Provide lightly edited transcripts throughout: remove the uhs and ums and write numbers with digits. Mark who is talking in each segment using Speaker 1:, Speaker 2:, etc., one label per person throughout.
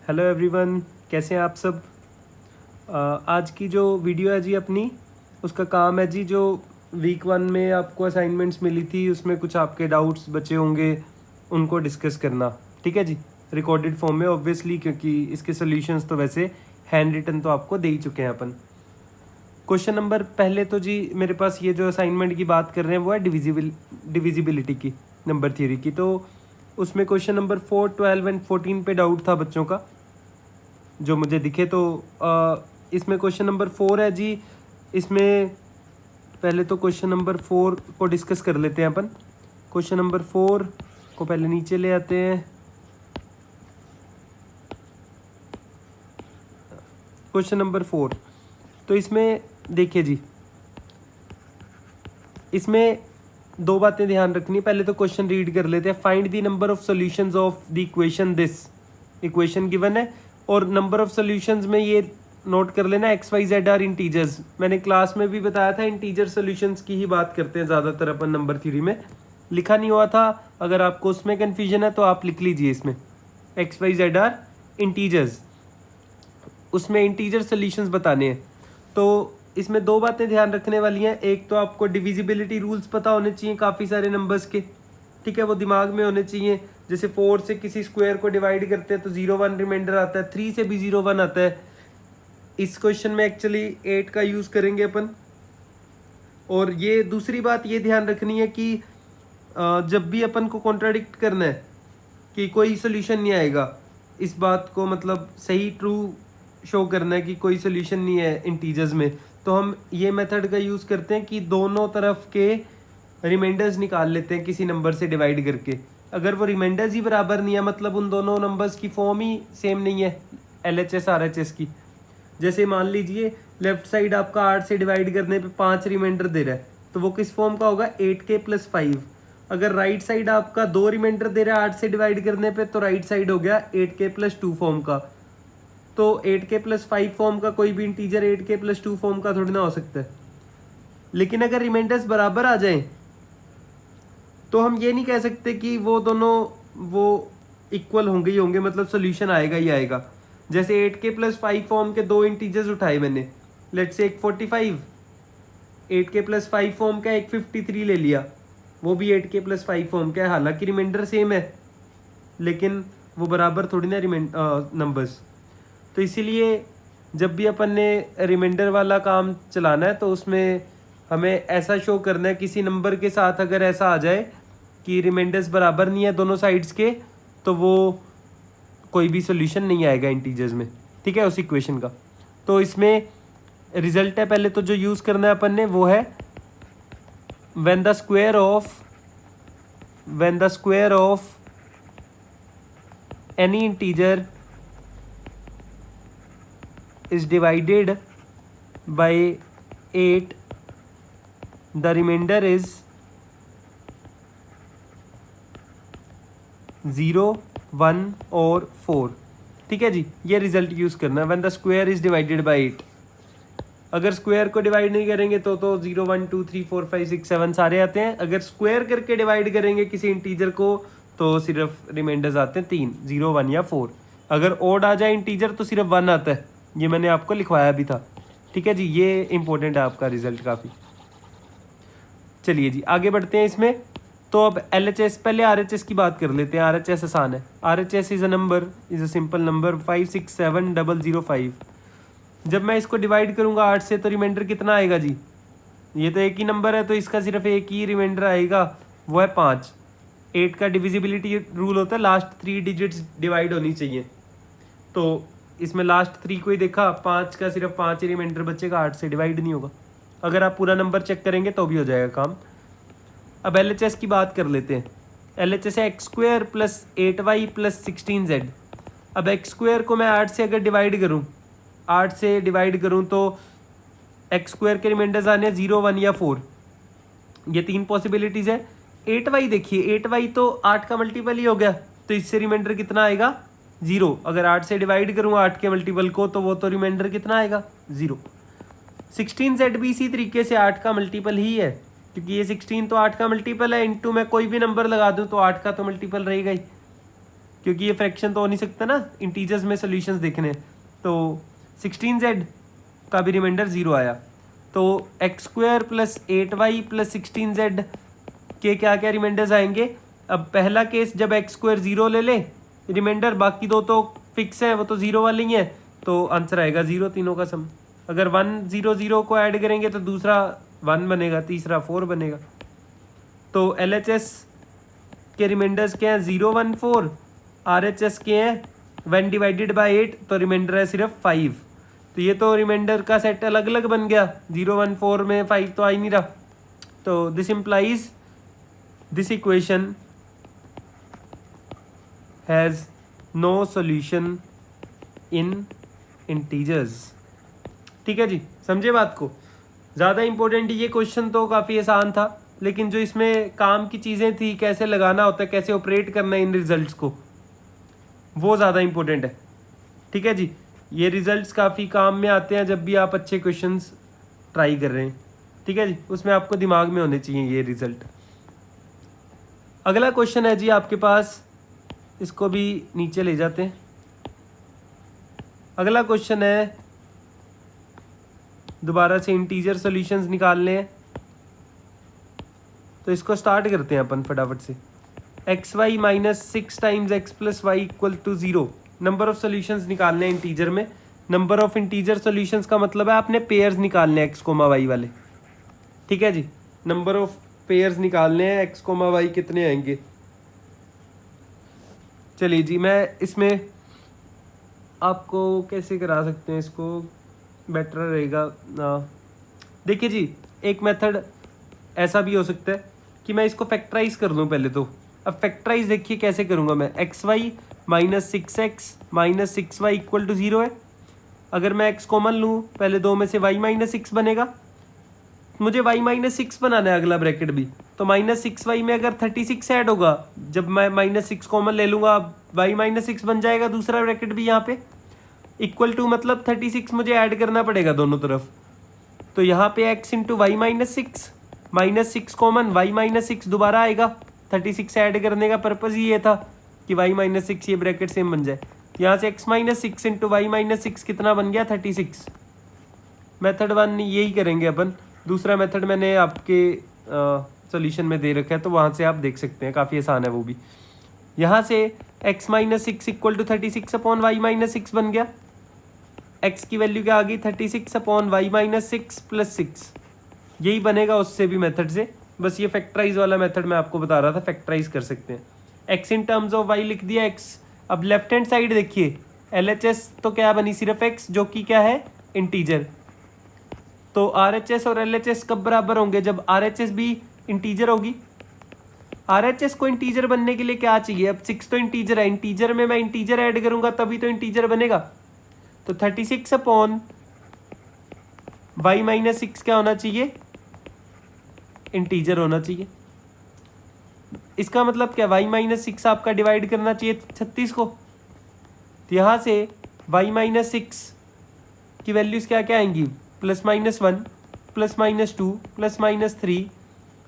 Speaker 1: Hello everyone, कैसे हैं आप सब। आज की जो वीडियो है जी अपनी, उसका काम है जी जो वीक 1 में आपको असाइनमेंट्स मिली थी, उसमें कुछ आपके डाउट्स बचे होंगे, उनको डिस्कस करना। ठीक है जी, रिकॉर्डेड फॉर्म में ऑब्वियसली, क्योंकि इसके सॉल्यूशंस तो वैसे हैंड रिटन तो आपको दे ही चुके हैं अपन। क्वेश्चन नंबर पहले तो जी मेरे पास ये जो असाइनमेंट की बात कर रहे हैं वो है डिविजिबिलिटी की, नंबर थ्योरी की। तो उसमें क्वेश्चन नंबर 4, 12 एंड 14 पे डाउट था बच्चों का, जो मुझे दिखे। तो इसमें क्वेश्चन नंबर 4 है जी। इसमें पहले तो क्वेश्चन नंबर 4 को डिस्कस कर लेते हैं अपन। क्वेश्चन नंबर 4 को पहले नीचे ले आते हैं। क्वेश्चन नंबर 4, तो इसमें देखिए जी, इसमें दो बातें ध्यान रखनी है। पहले तो क्वेश्चन रीड कर लेते हैं। Find the number of solutions of the equation this. Equation given है और नंबर ऑफ सॉल्यूशंस में ये नोट कर लेना X Y Z are integers. मैंने क्लास में भी बताया था, इंटीजर सॉल्यूशंस की ही बात करते हैं ज़्यादातर अपन नंबर थ्योरी में। लिखा नहीं हुआ था, अगर आपको उसमें कन्फ्यूजन है तो आप लिख लीजिए इसमें X Y Z are integers, उसमें इंटीजर सॉल्यूशंस बताने हैं। तो इसमें दो बातें ध्यान रखने वाली हैं। एक तो आपको डिविजिबिलिटी रूल्स पता होने चाहिए काफ़ी सारे नंबर्स के, ठीक है, वो दिमाग में होने चाहिए। जैसे 4 से किसी स्क्वायर को डिवाइड करते हैं तो 0 1 रिमाइंडर आता है, 3 से भी 0 1 आता है। इस क्वेश्चन में एक्चुअली 8 का यूज़ करेंगे अपन। और ये दूसरी बात ये ध्यान रखनी है कि जब भी अपन को कॉन्ट्राडिक्ट करना है कि कोई सोल्यूशन नहीं आएगा, इस बात को मतलब सही ट्रू शो करना है कि कोई सोल्यूशन नहीं है इंटीजर्स में, तो हम ये मेथड का यूज़ करते हैं कि दोनों तरफ के रिमाइंडर्स निकाल लेते हैं किसी नंबर से डिवाइड करके। अगर वो रिमाइंडर्स ही बराबर नहीं है, मतलब उन दोनों नंबर्स की फॉर्म ही सेम नहीं है LHS RHS की। जैसे मान लीजिए लेफ्ट साइड आपका 8 से डिवाइड करने पे 5 रिमाइंडर दे रहा है, तो वो किस फॉर्म का होगा, 8k + 5। अगर राइट साइड आपका 2 रिमाइंडर दे रहा है 8 से डिवाइड करने पे, तो राइट साइड हो गया 8k + 2 फॉर्म का। तो 8k + 5 फॉर्म का कोई भी इंटीजर 8k + 2 फॉर्म का थोड़ी ना हो सकता है। लेकिन अगर रिमाइंडर्स बराबर आ जाएं तो हम ये नहीं कह सकते कि वो दोनों वो इक्वल होंगे ही होंगे, मतलब सोल्यूशन आएगा ही आएगा। जैसे 8k + 5 फॉर्म के दो इंटीजर्स उठाए मैंने, लेट्स से एक 45, 8k + 5 फॉर्म का एक 53 ले लिया, वो भी 8k + 5 फॉर्म का है। हालांकि रिमाइंडर सेम है लेकिन वो बराबर थोड़ी ना नंबर्स। तो इसीलिए जब भी अपन ने रिमाइंडर वाला काम चलाना है तो उसमें हमें ऐसा शो करना है किसी नंबर के साथ, अगर ऐसा आ जाए कि रिमाइंडर्स बराबर नहीं है दोनों साइड्स के, तो वो कोई भी सोल्यूशन नहीं आएगा इंटीजर्स में, ठीक है, उस इक्वेशन का। तो इसमें रिजल्ट है पहले तो जो यूज़ करना है अपन ने, वो है when the square of any integer is divided by 8, the remainder is 0 1 और 4। ठीक है जी, ये रिजल्ट यूज़ करना है, when the square is divided by 8। अगर स्क्वायर को डिवाइड नहीं करेंगे तो 0 1 2 3 4 5 6 7 सारे आते हैं। अगर स्क्वायर करके डिवाइड करेंगे किसी इंटीजर को तो सिर्फ रिमाइंडर्स आते हैं 3, 0 1 या 4। अगर ओड आ जाए इंटीजर तो सिर्फ 1 आता है, ये मैंने आपको लिखवाया भी था। ठीक है जी, ये इंपॉर्टेंट है आपका रिजल्ट काफ़ी। चलिए जी आगे बढ़ते हैं इसमें। तो अब LHS, पहले RHS की बात कर लेते हैं। RHS आसान है। RHS is a simple number 567005। जब मैं इसको डिवाइड करूँगा 8 से तो रिमाइंडर कितना आएगा जी, ये तो एक ही नंबर है तो इसका सिर्फ एक ही रिमाइंडर आएगा, वो है 5। 8 का डिविजिबिलिटी रूल होता है लास्ट 3 डिजिट्स डिवाइड होनी चाहिए, तो इसमें लास्ट 3 को ही देखा, 5 का सिर्फ 5 ही रिमाइंडर बचेगा, 8 से डिवाइड नहीं होगा। अगर आप पूरा नंबर चेक करेंगे तो भी हो जाएगा काम। अब LHS की बात कर लेते हैं। LHS है x² + 8y + 16z। अब x² को मैं 8 से अगर डिवाइड करूँ, 8 से डिवाइड करूँ तो x² के रिमाइंडर्स आने 0 1 या 4, ये 3 पॉसिबिलिटीज़ है। 8y देखिए, 8y तो 8 का मल्टीपल ही हो गया, तो इससे रिमाइंडर कितना आएगा, 0। अगर 8 से डिवाइड करूँ 8 के मल्टीपल को तो वो तो रिमाइंडर कितना आएगा, 0। 16z भी इसी तरीके से 8 का मल्टीपल ही है, क्योंकि ये 16 तो 8 का मल्टीपल है, इंटू मैं कोई भी नंबर लगा दूँ तो 8 का तो मल्टीपल रहेगा ही, क्योंकि ये फ्रैक्शन तो हो नहीं सकता ना, इंटीजर्स में सॉल्यूशंस देखने। तो 16z का भी रिमाइंडर 0 आया। तो x² plus 8y plus 16z के क्या क्या रिमाइंडर्स आएंगे। अब पहला केस जब x² 0 ले ले रिमाइंडर, बाकी दो तो फिक्स है, वो तो 0 वाले ही हैं, तो आंसर आएगा 0 तीनों का सम। अगर 1 0 0 को ऐड करेंगे तो दूसरा 1 बनेगा, तीसरा 4 बनेगा। तो LHS के रिमाइंडर्स क्या हैं 0 1 4, RHS के हैं 1 डिवाइडेड बाई 8, तो रिमाइंडर है सिर्फ 5। तो ये तो रिमाइंडर का सेट अलग अलग बन गया, 0 1 4 में 5 तो आ ही नहीं रहा। तो this implies this equation has no solution in integers. ठीक है जी, समझे बात को। ज़्यादा इंपॉर्टेंट ये क्वेश्चन तो काफ़ी आसान था, लेकिन जो इसमें काम की चीज़ें थी, कैसे लगाना होता है, कैसे ऑपरेट करना है इन रिजल्ट्स को, वो ज़्यादा इंपॉर्टेंट है। ठीक है जी, ये रिजल्ट्स काफ़ी काम में आते हैं जब भी आप अच्छे क्वेश्चंस ट्राई कर रहे हैं। ठीक है जी, उसमें आपको दिमाग में होने चाहिए ये रिजल्ट। अगला क्वेश्चन है जी आपके पास, इसको भी नीचे ले जाते हैं। अगला क्वेश्चन है, दोबारा से इंटीजर सॉल्यूशंस निकालने हैं, तो इसको स्टार्ट करते हैं अपन फटाफट से। xy minus 6 times x plus Y equal to 0। Number of solutions निकालने हैं इंटीजर में। नंबर ऑफ इंटीजर सॉल्यूशंस का मतलब है आपने पेयर्स निकालने हैं x कोमा वाई वाले। ठीक है जी, नंबर ऑफ पेयर्स निकालने हैं, x कोमा वाई कितने आएंगे। चलिए जी, मैं इसमें आपको कैसे करा सकते हैं, इसको बेटर रहेगा। देखिए जी, एक मेथड ऐसा भी हो सकता है कि मैं इसको फैक्टराइज कर दूं पहले तो। अब फैक्टराइज देखिए कैसे करूंगा मैं। xy minus 6x minus 6y equal to 0 है। अगर मैं x कॉमन लूँ, पहले दो में से y माइनस 6 बनेगा, मुझे y माइनस 6 बनाना है अगला ब्रैकेट भी। तो माइनस 6y में अगर 36 ऐड होगा, जब मैं माइनस 6 कॉमन ले लूँगा, y माइनस 6 बन जाएगा दूसरा ब्रैकेट भी यहाँ पे। इक्वल टू मतलब 36 मुझे ऐड करना पड़ेगा दोनों तरफ। तो यहाँ पे x into Y minus 6, minus 6 common, y minus 6 दोबारा आएगा। 36 ऐड करने का पर्पज़ ही ये था कि y माइनस 6 ये ब्रैकेट सेम बन जाए। यहाँ से x minus 6 into Y minus 6 कितना बन गया 36। मेथड 1 यही करेंगे अपन। दूसरा मेथड मैंने आपके सॉल्यूशन में दे रखा है, तो वहाँ से आप देख सकते हैं, काफ़ी आसान है वो भी। यहाँ से x minus 6 equal to 36 upon Y minus 6 बन गया। x की वैल्यू क्या आ गई 36 अपॉन वाई माइनस 6 प्लस 6। यही बनेगा उससे भी मेथड से, बस ये फैक्टराइज वाला मेथड मैं आपको बता रहा था, फैक्टराइज कर सकते हैं। x in terms of y लिख दिया x। अब लेफ्ट हैंड साइड देखिए, LHS तो क्या बनी सिर्फ x, जो कि क्या है इंटीजर। तो RHS और LHS कब बराबर होंगे, जब RHS भी इंटीजर होगी। RHS को इंटीजर बनने के लिए क्या चाहिए, अब 6 तो इंटीजर है, इंटीजर में मैं इंटीजर ऐड करूंगा तभी तो इंटीजर बनेगा। तो 36 अपॉन वाई माइनस 6 क्या होना चाहिए, इंटीजर होना चाहिए। इसका मतलब क्या, वाई माइनस 6 आपका डिवाइड करना चाहिए 36 को। तो यहाँ से वाई माइनस 6 की वैल्यूज़ क्या क्या आएंगी, plus minus 1 plus minus 2 plus minus 3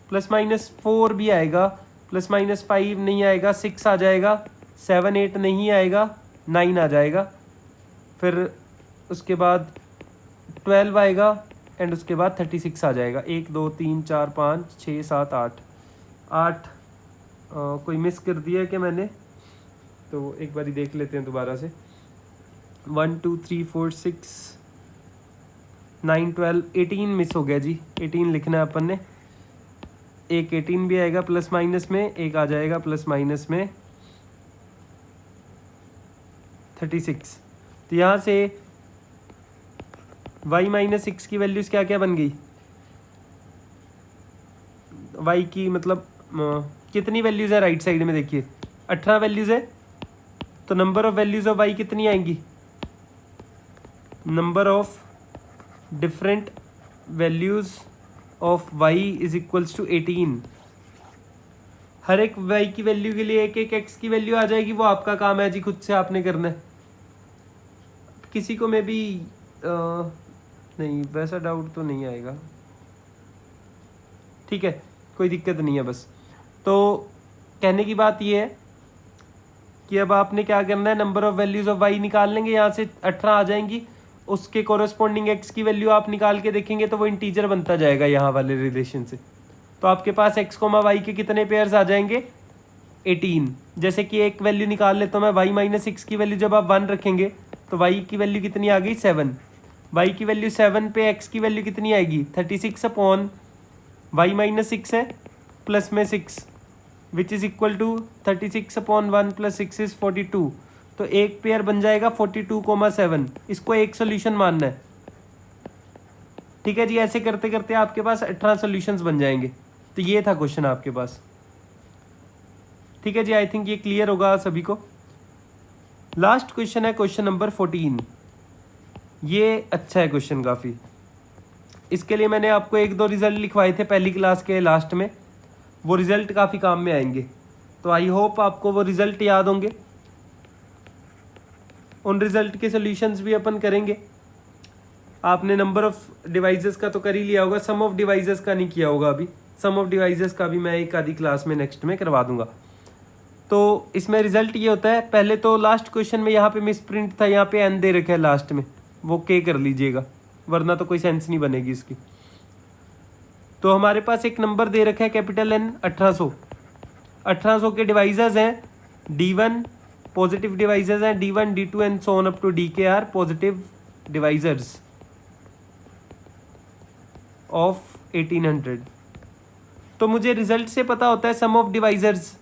Speaker 1: plus minus 4 भी आएगा, प्लस माइनस 5 नहीं आएगा, 6 आ जाएगा, 7 8 नहीं आएगा, 9 आ जाएगा, फिर उसके बाद 12 आएगा एंड उसके बाद 36 आ जाएगा। 1 2 3 4 5 6 7 8 कोई मिस कर दिया है क्या मैंने, तो एक बारी देख लेते हैं दोबारा से। 1 2 3 4 6 9 12 18 मिस हो गया जी, 18 लिखना है अपन ने। एक 18 भी आएगा प्लस माइनस में, एक आ जाएगा प्लस माइनस में 36। तो यहाँ से y माइनस 6 की वैल्यूज़ क्या क्या बन गई, y की मतलब कितनी वैल्यूज़ है राइट साइड में देखिए 18 वैल्यूज़ है। तो number of values of y कितनी आएंगी, number of different values of y is equals to 18। हर एक y की वैल्यू के लिए एक एक x की वैल्यू आ जाएगी, वो आपका काम है जी, खुद से आपने करना है। किसी को मे भी नहीं, वैसा डाउट तो नहीं आएगा, ठीक है, कोई दिक्कत नहीं है। बस तो कहने की बात ये है कि अब आपने क्या करना है, number of values of Y निकाल लेंगे, यहाँ से 18 आ जाएंगी, उसके कोरस्पॉन्डिंग एक्स की वैल्यू आप निकाल के देखेंगे तो वो इंटीजर बनता जाएगा यहाँ वाले रिलेशन से। तो आपके पास एक्स कोमा वाई के कितने पेयर्स आ जाएंगे, 18। जैसे कि एक वैल्यू निकाल लेता हूँ मैं, वाई माइनस 6 की वैल्यू जब आप 1 रखेंगे तो वाई की वैल्यू कितनी आ गई, 7। वाई की वैल्यू 7 पे एक्स की वैल्यू कितनी आएगी, 36 अपॉन वाई माइनस 6 है प्लस में 6 which is equal to 36 upon 1 plus 6 is 42। तो एक पेयर बन जाएगा 42,7। इसको एक सोल्यूशन मानना है। ठीक है जी, ऐसे करते करते आपके पास 18 सोल्यूशंस बन जाएंगे। तो ये था क्वेश्चन आपके पास। ठीक है जी, आई थिंक ये क्लियर होगा सभी को। लास्ट क्वेश्चन है क्वेश्चन नंबर 14। ये अच्छा है क्वेश्चन काफ़ी। इसके लिए मैंने आपको 1-2 रिजल्ट लिखवाए थे पहली क्लास के लास्ट में, वो रिजल्ट काफ़ी काम में आएंगे। तो आई होप आपको वो रिजल्ट याद होंगे। उन रिजल्ट के सॉल्यूशंस भी अपन करेंगे। आपने नंबर ऑफ डिवाइसेस का तो कर ही लिया होगा, सम ऑफ डिवाइसेस का नहीं किया होगा अभी। सम ऑफ डिवाइसेस का भी मैं एक आधी क्लास में नेक्स्ट में करवा दूंगा। तो इसमें रिजल्ट ये होता है, पहले तो लास्ट क्वेश्चन में यहाँ पे मिस प्रिंट था, यहाँ पे एन दे रखा है लास्ट में, वो के कर लीजिएगा वरना तो कोई सेंस नहीं बनेगी इसकी। तो हमारे पास एक नंबर दे रखा है कैपिटल एन, 1800। 1800 के डिवाइजर्स हैं D1, पॉजिटिव डिवाइजर्स हैं D1, D2 and so on up to DK are positive divisors of 1800। तो मुझे रिजल्ट से पता होता है sum of divisors.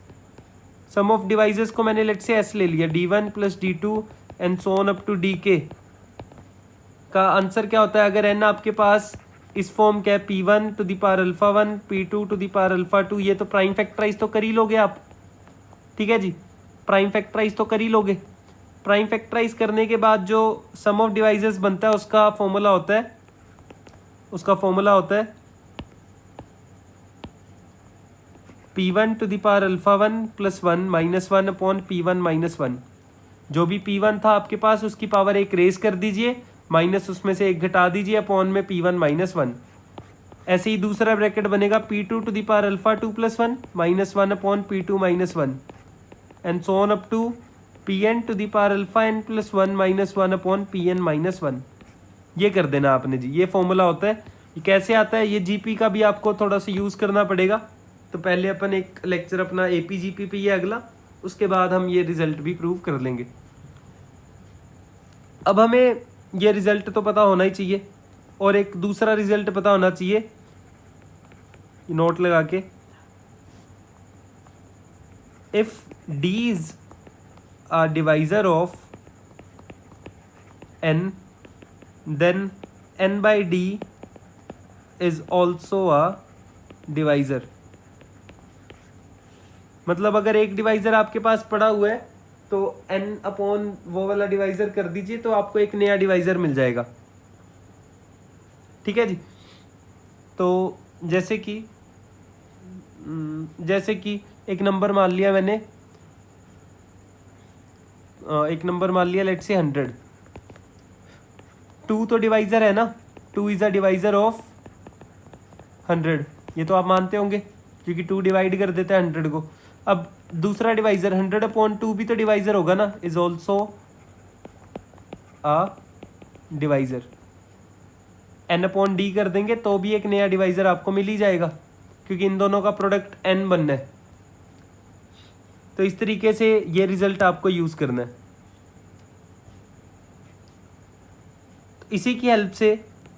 Speaker 1: Sum of divisors को मैंने लेट से S ले लिया, D1 plus D2 and so on up to DK का आंसर क्या होता है। अगर n आपके पास इस फॉर्म का है, P1 to the power alpha 1, P2 to the power alpha 2, ये तो प्राइम फैक्टराइज तो कर ही लोगे आप। ठीक है जी, प्राइम फैक्टराइज तो कर ही लोगे। प्राइम फैक्टराइज करने के बाद जो सम ऑफ डिवाइसेस बनता है उसका फॉर्मूला होता है, P1 to the power alpha 1 plus 1 minus 1 upon P1 minus 1। जो भी P1 था आपके पास उसकी पावर 1 रेज कर दीजिए, माइनस उसमें से 1 घटा दीजिए, अपॉन में P1 माइनस 1। ऐसे ही दूसरा ब्रैकेट बनेगा P2 to the power alpha 2 plus 1 minus 1 upon P2 minus 1 and so on up to Pn to the power alpha n plus 1 minus 1 upon Pn minus 1। ये कर देना आपने जी, ये फॉर्मूला होता है। ये कैसे आता है, ये जीपी का भी आपको थोड़ा सा यूज़ करना पड़ेगा। तो पहले अपन एक लेक्चर अपना APGP पे, ये अगला, उसके बाद हम ये रिजल्ट भी प्रूव कर लेंगे। अब हमें ये रिजल्ट तो पता होना ही चाहिए और एक दूसरा रिजल्ट पता होना चाहिए, नोट लगा के, if D is a divisor of n then n by D is also a divisor। मतलब अगर एक डिवाइजर आपके पास पड़ा हुआ है तो n अपॉन वो वाला डिवाइजर कर दीजिए तो आपको एक नया डिवाइजर मिल जाएगा। ठीक है जी। तो जैसे कि एक नंबर मान लिया मैंने, एक नंबर मान लिया लेट्स से 100। 2 तो डिवाइजर है ना, 2 इज अ डिवाइजर ऑफ 100, ये तो आप मानते होंगे क्योंकि 2 डिवाइड कर देता है 100 को। अब दूसरा डिवाइजर 100 अपॉन 2 भी तो डिवाइजर होगा ना, is also a divisor. n upon D कर देंगे तो भी एक नया डिवाइजर आपको मिल ही जाएगा क्योंकि इन दोनों का प्रोडक्ट n बनना है। तो इस तरीके से ये रिजल्ट आपको यूज़ करना है। तो इसी की हेल्प से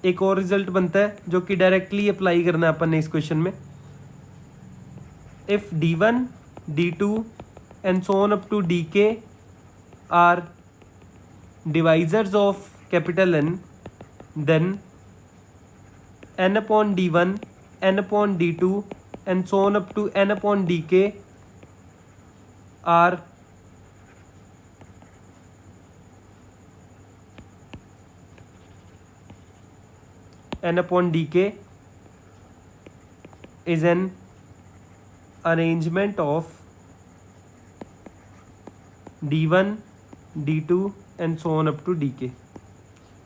Speaker 1: एक और रिजल्ट बनता है जो कि डायरेक्टली अप्लाई करना है अपन ने इस क्वेश्चन में। If D1, D2 and so on up to DK are divisors of capital N, then n upon D1, n upon D2 and so on up to n upon DK are n upon DK is an arrangement of D1, D2 and so on up to DK।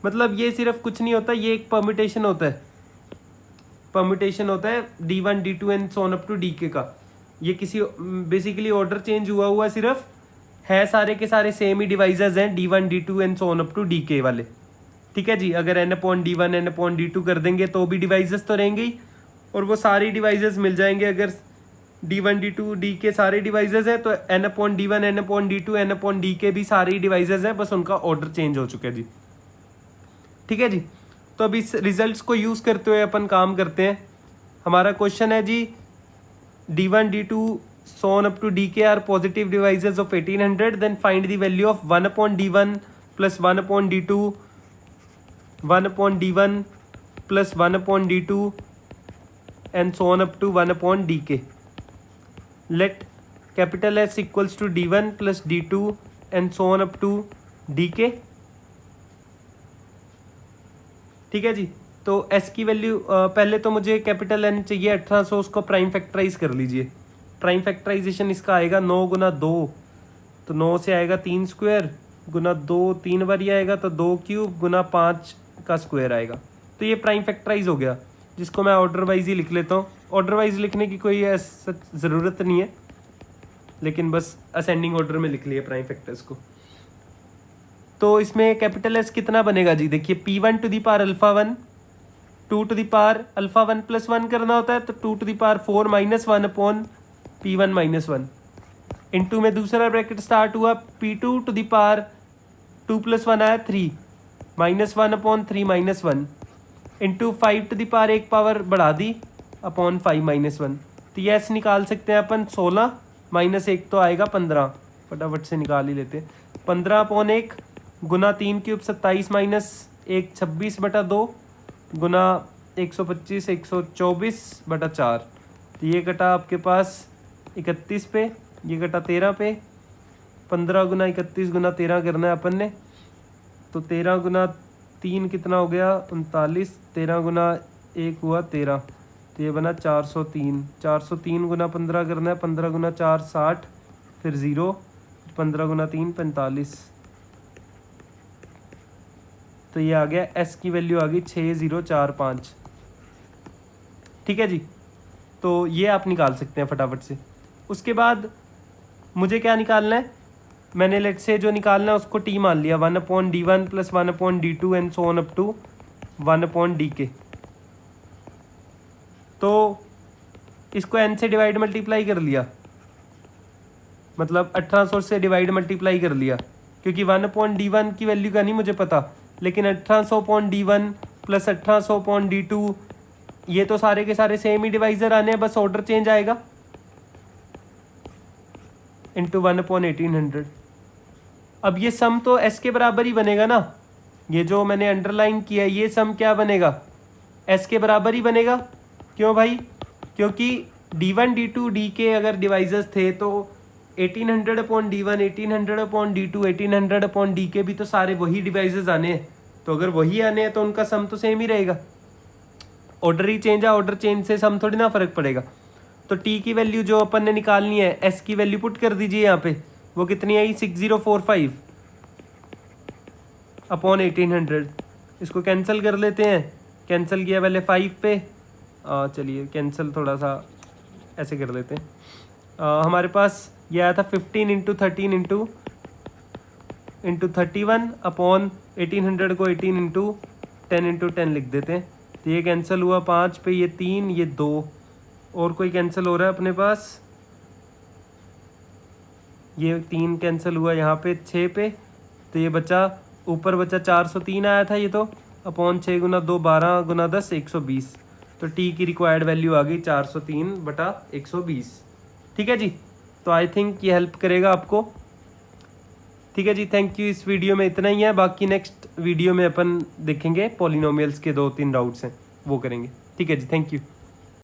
Speaker 1: मतलब ये सिर्फ कुछ नहीं होता, ये एक permutation होता है। परम्यूटेशन होता है D1, D2 and so on up to DK का। ये किसी बेसिकली ऑर्डर चेंज हुआ सिर्फ है सारे के सारे सेम ही डिवाइजर्स हैं, D1 D2 and so on up to DK वाले। ठीक है जी, अगर n/D1 n/D2 कर देंगे तो भी डिवाइजर्स तो रहेंगे ही, और वो सारे डिवाइजर्स मिल जाएंगे। अगर D1 D2 DK सारे डिवाइजर्स हैं तो n/D1 n/D2 n/DK भी सारे ही डिवाइजर्स हैं, बस उनका ऑर्डर चेंज हो चुका है जी। ठीक है जी, तो अब इस रिजल्ट्स को यूज़ करते हुए अपन काम करते हैं। हमारा क्वेश्चन है जी, D1 D2 so on up to DK are positive divisors of 1800, then find the value of 1/D1 plus 1/D2, 1/D1 plus 1/D2 and so on up to 1/DK. Let capital S equals to D1 plus D2 and so on up to DK. ठीक है जी, तो S की value पहले तो मुझे capital N चाहिए 1800, उसको prime factorise कर लीजिए। प्राइम फैक्टराइजेशन इसका आएगा 9 गुना 2, तो 9 से आएगा 3 स्क्वायर गुना 2 3 बार ही आएगा, तो 2 क्यूब गुना 5 का स्क्वायर आएगा। तो ये प्राइम फैक्टराइज हो गया, जिसको मैं ऑर्डर वाइज ही लिख लेता हूँ। ऑर्डर वाइज लिखने की कोई ऐसा ज़रूरत नहीं है, लेकिन बस असेंडिंग ऑर्डर में लिख लिया प्राइम फैक्टर्स को। तो इसमें कैपिटल एस कितना बनेगा जी, देखिए P1 to the power alpha 1, 2 to the power alpha 1 plus 1 करना होता है, तो 2 to the power 4 minus 1 upon P1 minus 1 into में दूसरा ब्रैकेट स्टार्ट हुआ P2 to the power 2 plus 1 आया 3 minus 1 upon 3 minus 1 into 5 to the power एक power बढ़ा दी अपॉन 5 माइनस 1। तो ये ऐसे निकाल सकते हैं अपन, 16 माइनस 1 तो आएगा 15, फटाफट से निकाल ही लेते हैं। 15 अपॉन 1 गुना 3 क्यूब 27 माइनस 1 26/2 गुना 125 124/4। तो ये कटा आपके पास 31 पे, ये कटा 13 पे। 15 गुना 31 गुना 13 करना है अपन ने, तो 13 गुना 3 कितना हो गया 39, 13 गुना 1 हुआ 13, तो ये बना 403। 403 गुना 15 करना है, 15 गुना 4 60, फिर 0, 15 गुना 3 45। तो ये आ गया एस की वैल्यू आ गई 6045। ठीक है जी, तो ये आप निकाल सकते हैं फटाफट से। उसके बाद मुझे क्या निकालना है, मैंने लेट से जो निकालना है उसको टी मान लिया, 1/D1 plus 1/D2 and so on up to 1/DK। तो इसको n से डिवाइड मल्टीप्लाई कर लिया, मतलब 1800 से डिवाइड मल्टीप्लाई कर लिया, क्योंकि 1/D1 की वैल्यू का नहीं मुझे पता, लेकिन 1800/D1 प्लस 1800/D2 ये तो सारे के सारे सेम ही डिवाइजर आने हैं, बस ऑर्डर चेंज आएगा, इंटू 1/1800। अब ये सम तो s के बराबर ही बनेगा ना, ये जो मैंने अंडरलाइन किया है ये सम क्या बनेगा, s के बराबर ही बनेगा। क्यों भाई, क्योंकि D1 D2 DK अगर डिवाइजर्स थे तो 1800/D1 1800/D2 1800/DK भी तो सारे वही डिवाइजर्स आने हैं, तो अगर वही आने हैं तो उनका सम तो सेम ही रहेगा। ऑर्डर ही चेंज है, ऑर्डर चेंज से सम थोड़ी ना फर्क पड़ेगा। तो टी की वैल्यू जो अपन ने निकालनी है, एस की वैल्यू पुट कर दीजिए यहाँ पे, वो कितनी आई 6045 अपॉन 1800। इसको कैंसिल कर लेते हैं, कैंसिल किया पहले 5 पे, चलिए कैंसिल थोड़ा सा ऐसे कर लेते हैं। हमारे पास ये आया था 15 इंटू 13 इंटू 31 अपॉन 1800 को 18 इंटू 10 लिख देते हैं। तो ये कैंसिल हुआ 5 पे, ये 3 ये 2, और कोई कैंसिल हो रहा है अपने पास, ये 3 कैंसिल हुआ यहाँ पे 6 पे, तो ये बचा ऊपर बचा 403 आया था ये तो, अपॉन 6 गुना 2 12 गुना 10 120। तो टी की रिक्वायर्ड वैल्यू आ गई 403/120। ठीक है जी, तो आई थिंक ये हेल्प करेगा आपको। ठीक है जी, थैंक यू। इस वीडियो में इतना ही है, बाकी नेक्स्ट वीडियो में अपन देखेंगे पॉलिनोमियल्स के 2-3 डाउट्स हैं वो करेंगे। ठीक है जी, थैंक यू।